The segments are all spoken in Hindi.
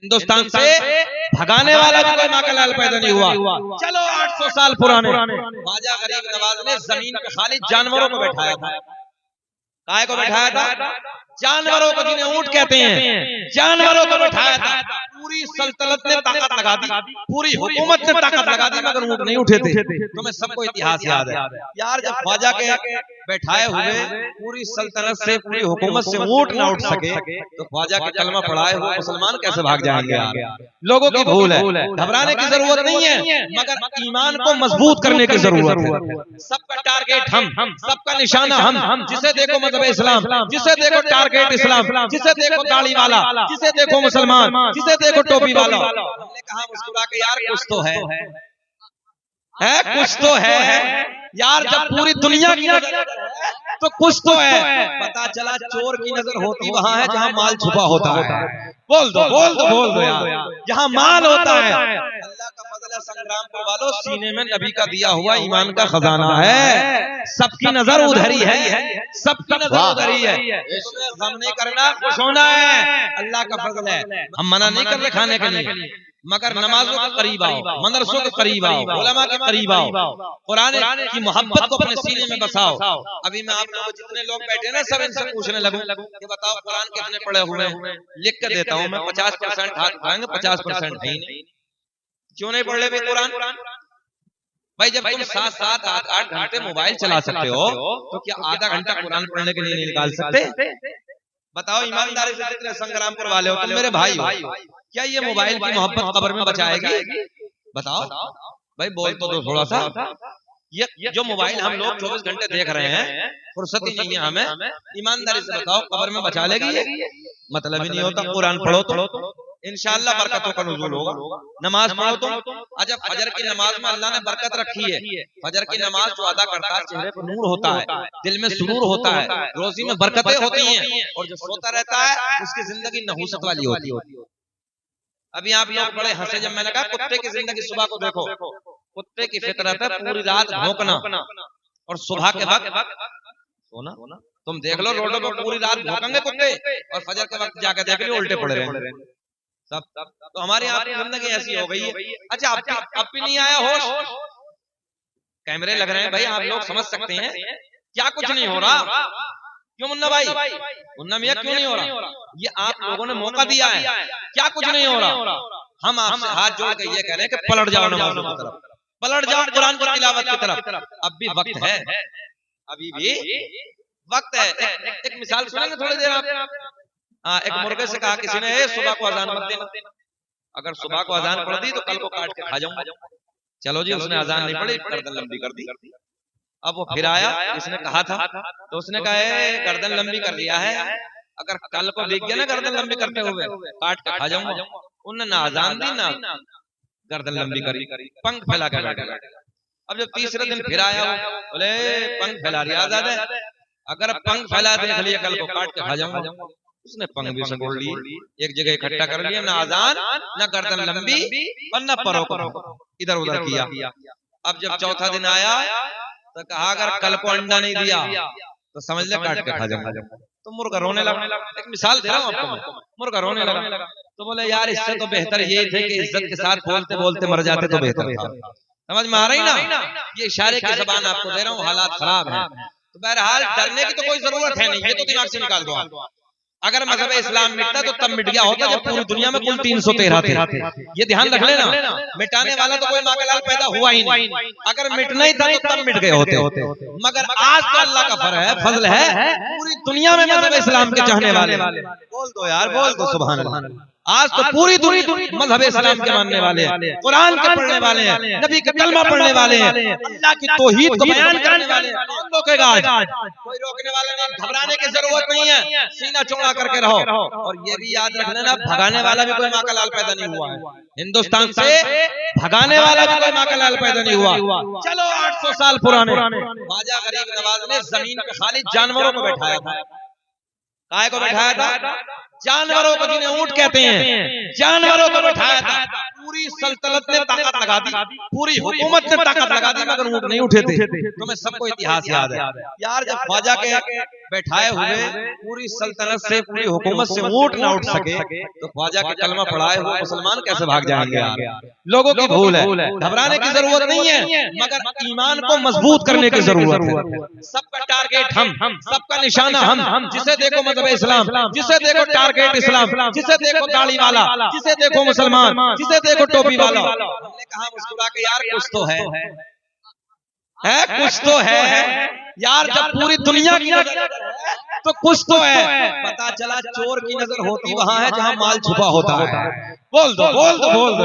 हिंदुस्तान से भगाने वाला भी कोई माँ का लाल पैदा नहीं हुआ। चलो 800 साल पुराने ख्वाजा गरीब नवाज ने जमीन पे खाली जानवरों को बैठाया था। काय को बैठाया था? जानवरों को, जिन्हें ऊंट कहते हैं, जानवरों को बैठाया था। पूरी सल्तनत ने ताकत लगा दी, पूरी हुकूमत ने ताकत लगा दी, मगर ऊंट नहीं उठे थे। तुम्हें सबको इतिहास याद है यार, जब ख्वाजा के बैठाए हुए पूरी सल्तनत से, पूरी हुकूमत से ऊंट ना उठ सके तो ख्वाजा के कलमा पढ़ाए हुए मुसलमान कैसे भाग जाएंगे यार? लोगों की भूल है, घबराने की जरूरत नहीं है, मगर ईमान को मजबूत करने की जरूरत है। सबका टारगेट हम, सबका निशाना हम, जिसे देखो मजहब इस्लाम, जिसे देखो टारगेट इस्लाम, जिसे देखो दाढ़ी वाला, जिसे देखो मुसलमान, जिसे देखो टोपी वाला। हमने कहा मुस्कुरा के, यार कुछ तो है कुछ तो है यार। जब पूरी दुनिया की नजर तो कुछ तो है। पता चला चोर की नजर होती वहां है जहां माल छुपा होता है। बोल दो यार, जहां माल होता है। अल्लाह का फजल है, संग्रामपुर वालों, सीने में नबी का दिया हुआ ईमान का खजाना है। सबकी नजर उधर ही है, सबकी नजर उधर ही है। इसमें गम नहीं करना, खुश होना है। अल्लाह का फजल है। हम मना नहीं कर रहे खाने के लिए, मगर नमाजों के करीब आओ, मदरसों के करीब आओ, उलमा के करीब आओ, कुरान की मोहब्बत को अपने सीने में बसाओ। अभी मैं आप लोग जितने लोग बैठे ना, सब इनसे पूछने लगूं कि बताओ कुरान कितने पढ़े हुए हैं? लिख के देता हूं मैं, 50% हाथ उठाएंगे, 50% है ही नहीं। क्यों नहीं पढ़ ले कुरान? भाई जब तुम 7-7, 8-8 घंटे मोबाइल चला सकते हो तो क्या आधा घंटा कुरान पढ़ने के लिए नहीं निकाल सकते? बताओ ईमानदारी से, जितने संग्रामपुर वाले हो तुम मेरे भाई हो, क्या ये मोबाइल की मोहब्बत कब्र में बचाएगी? बताओ भाई, बोल तो दो थोड़ा सा। ये जो मोबाइल हम लोग 24 घंटे देख रहे हैं, फुर्सत ही नहीं है हमें, ईमानदारी से बताओ कब्र में बचा लेगी ये? मतलब ही नहीं होता। कुरान पढ़ो तो इंशाअल्लाह बरकतों का नुज़ूल होगा। नमाज पढ़ो तो, अच्छा फजर की नमाज में अल्लाह ने बरकत रखी है। फजर की नमाज जो अदा करता है, चेहरे पर नूर होता है, दिल में सुरूर होता है, रोजी में बरकतें होती हैं, और जो सोता रहता है उसकी जिंदगी नहूसत वाली होती है। अभी आप लोग बड़े हंसे जब मैंने कहा कुत्ते की जिंदगी सुबह को देखो। कुत्ते की फितरत है पूरी रात भौंकना, और सुबह के वक्त सोना। तुम देख लो रोडों पर पूरी रात भौंकेंगे कुत्ते, और फजर के वक्त जाकर देख लो उल्टे पड़े रहेंगे सब। तो हमारे यहाँ की जिंदगी ऐसी हो गई है। अच्छा अब भी नहीं आया होश? कैमरे लग रहे हैं भाई, आप लोग समझ सकते हैं क्या कुछ नहीं हो रहा। क्यों मुन्ना भाई, मुन्ना मियां क्यों नहीं हो रहा? ये आप लोगों ने मौका दिया है, क्या कुछ नहीं हो रहा? हम आपसे हाथ जोड़ के ये कह रहे हैं कि पलट जाओ नमाज़ों की तरफ, पलट जाओ कुरान की तिलावत की तरफ। अब भी वक्त है, अभी भी वक्त है। एक मिसाल सुनेंगे थोड़ी देर आप? एक मुर्गे से कहा किसी ने, सुबह को अजान मत देना, अगर सुबह को अजान पढ़ दी तो कल को काट के खा जाऊंगा। चलो जी, उसने अजान नहीं पढ़ी, गर्दन लंबी कर दी। अब वो फिर आया, इसने कहा था, तो उसने कहा गर्दन लंबी कर लिया है, अगर कल को देख गया ना गर्दन लंबी करते हुए, काट के खा जाऊंगा। उन्होंने ना अजान दी ना गर्दन लंबी करी, पंख फैला के बैठा। अब जब तीसरे दिन फिर आया, बोले पंख फैला रही आजाद है, अगर पंख फैला देख लिया कल को काट के खा जाऊंगा। उसने पंख भी संगोड़ लिए, एक जगह इकट्ठा कर लिया, ना अजान ना गर्दन लंबी और न परो इधर उधर किया। अब जब चौथा दिन आया तो कहा अगर कल को अंडा नहीं दिया तो समझ ले काट के खा जाऊंगा। तो मुर्गा रोने लगा। एक मिसाल दे रहा हूँ आपको, मुर्गा रोने लगा। तो बोले यार इससे तो बेहतर ये थे कि इज्जत के साथ बोलते बोलते मर जाते तो बेहतर था। समझ में आ रही ना? ये इशारे की ज़बान आपको दे रहा हूँ, हालात खराब है। तो बहरहाल डरने की तो कोई जरूरत है नहीं, ये तो दिमाग से निकाल दो आप। अगर मजहब इस्लाम मिटता तो तब मिट गया होता जब पूरी दुनिया में कुल 313 थे। ये ध्यान रख लेना, मिटाने वाला तो कोई माँ का लाल पैदा हुआ ही नहीं। अगर मिटना ही था तो तब मिट गए होते। मगर आज तो अल्लाह का फजल है, पूरी दुनिया में मजहब इस्लाम के चाहने वाले। बोल दो यार, बोल दो सुभान अल्लाह। आज तो पूरी दुनिया मजहब इस्लाम के मानने वाले हैं, कुरान के पढ़ने वाले हैं, नबी का कलमा पढ़ने वाले हैं, अल्लाह की तौहीद को बयान करने वाले हैं। कौन रोकेगा आज? कोई रोकने वाला नहीं, घबराने की जरूरत नहीं है, सीना चौड़ा करके रहो। और ये भी याद रख लेना, भगाने वाला भी कोई माँ का लाल पैदा नहीं हुआ है। हिंदुस्तान से भगाने वाला भी कोई माँ का लाल पैदा नहीं हुआ। चलो 800 साल पुराने ख्वाजा गरीब नवाज ने जमीन पे खाली जानवरों को बैठाया था। काय को बैठाया था? जानवरों को, जिन्हें ऊंट कहते हैं, जानवरों को बैठाया था। पूरी सल्तनत ने ताकत लगा दी, पूरी हुकूमत ने ताकत लगा दी, मगर ऊंट नहीं उठे थे। तुम्हें सबको इतिहास याद है यार, जब ख्वाजा के बैठाए हुए पूरी सल्तनत से, पूरी हुकूमत से ऊंट ना उठ सके तो ख्वाजा के कलमा पढ़ाए हुए मुसलमान कैसे भाग जाएंगे यार। लोगों की भूल है, घबराने की जरूरत नहीं है, मगर ईमान को मजबूत करने की जरूरत है। सबका टारगेट हम, सबका निशाना हम, जिसे देखो मजहब इस्लाम, जिसे देखो टारगेट इस्लाम, जिसे देखो दाढ़ी वाला, जिसे देखो मुसलमान, जिसे देखो टोपी वाला। हमने कहा मुस्कुरा के यार कुछ तो है कुछ तो है यार। जब पूरी दुनिया की नजर तो कुछ तो है। पता चला चोर की नजर होती वहां है जहां माल छुपा होता है। बोल दो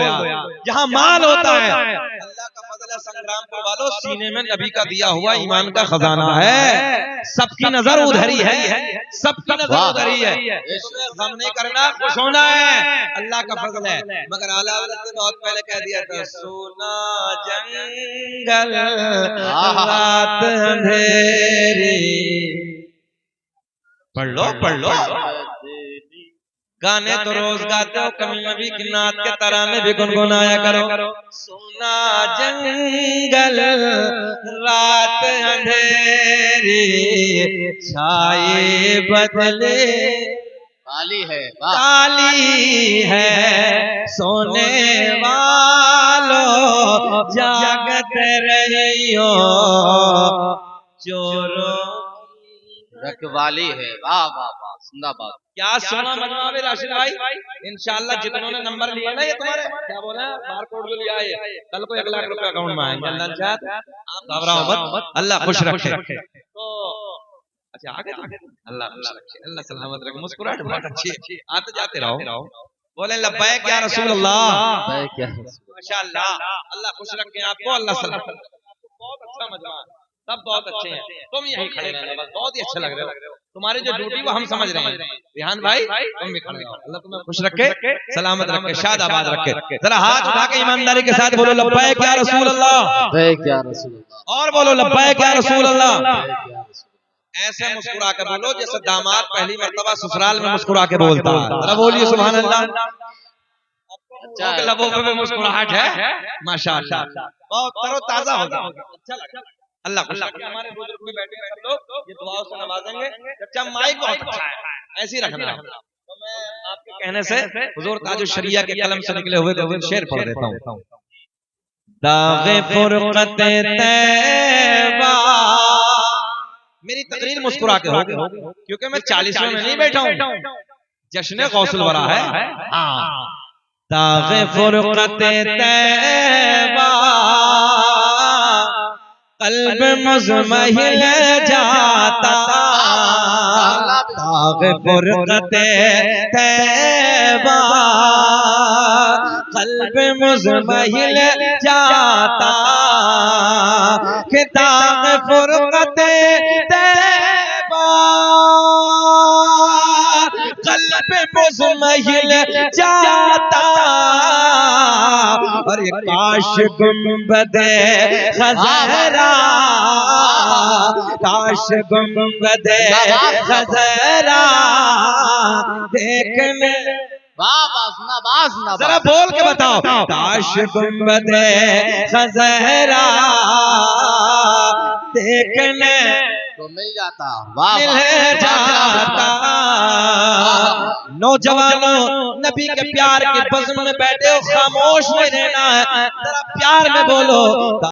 यार, जहां माल होता है। अल्लाह का फजल है, संग्रामपुर वालों, सीने में नबी का दिया हुआ ईमान का खजाना है। सबकी नजर उधर ही है, सबकी नजर उधर ही है। इसमें गम नहीं करना, खुश होना है, अल्लाह का फजल है। मगर आला हज़रत ने बहुत पहले कह दिया था, सोना जंगल रात अंधेरी। पढ़ लो गाने तो रोज गाते हो, कभी नबी की नात के तराने भी गुनगुनाया करो। सोना जंगल रात अंधेरी, छाए बदले काली है, सोने वालों जागत रहियो, चोरों रखवाली है। वाह वाह वाह, जिंदाबाद। क्या सुना मजमा में राशिद भाई। इंशाल्लाह जितनों ने नंबर लिए ना, ये तुम्हारे क्या बोला बार कोड जो लिया है, कल को 1 लाख रुपए अकाउंट में आएंगे। अल्लाह घबराओ मत, अल्लाह खुश रखे। तो अच्छा आगे अल्लाह रखे, अल्लाह सलामत रखे। मुस्कुराहट बहुत अच्छी है, आते जाते रहो। बोले लब्बैक या रसूल अल्लाह, माशाअल्लाह, अल्लाह खुश रखे आपको, अल्लाह सलामत। बहुत अच्छा मजमा, सब बहुत अच्छे हैं। तुम यहीं खड़े रहना बस, बहुत ही अच्छे लग रहे हो। तुम्हारी जो ड्यूटी वो हम समझ रहे हैं। रिहान भाई तुम भी खड़े रहो, अल्लाह तुम्हें खुश रखे, सलामत रखे, शाद आबाद रखे। जरा हाथ उठा के ईमानदारी के साथ बोलो लब्बैक या रसूल अल्लाह, और बोलो लब्बैक या रसूल अल्लाह। ऐसे मुस्कुरा के बोलो जैसे दामाद पहली मर्तबा ससुराल में मुस्कुरा के बोलता है। जरा बोलिए सुभान अल्लाह। लबों पे मुस्कुराहट है माशाअल्लाह, बहुत तरोताजा हो गया, अच्छा लगा। अल्लाह हमारे बुजुर्ग भी बैठे हैं सब लोग, ये दुआओं से नवाजेंगे। अच्छा माइक बहुत अच्छा है, ऐसे ही रखना। तो मैं आपके कहने से हुजूर ताजुश शरिया के कलम से निकले हुए 2 शेर पढ़ देता हूँ। दागे फुरकत तैबा, मेरी तकरीर मुस्कुरा के होगी क्योंकि मैं 40वें में नहीं बैठा हूँ, जश्न गौसल वरा है। दागे फुरकत तैबा, कल्ब मुज़महिल जाता, दागे फुरकत तैबा, कल्ब मुज़महिल जाता, कि दागे फुरकत तैबा, कल्ब मुज़महिल जाता। और ये काश गुंबदे खज़रा, काश गुंबदे खज़रा देखने। जरा बोल के बताओ, काश गुंबदे खज़रा देखने तो मिल जाता, मिल जाता। नौजवानों, नबी के प्यार के बज़्म में बैठे हो, खामोश नहीं रहना है, जरा प्यार में बोलो।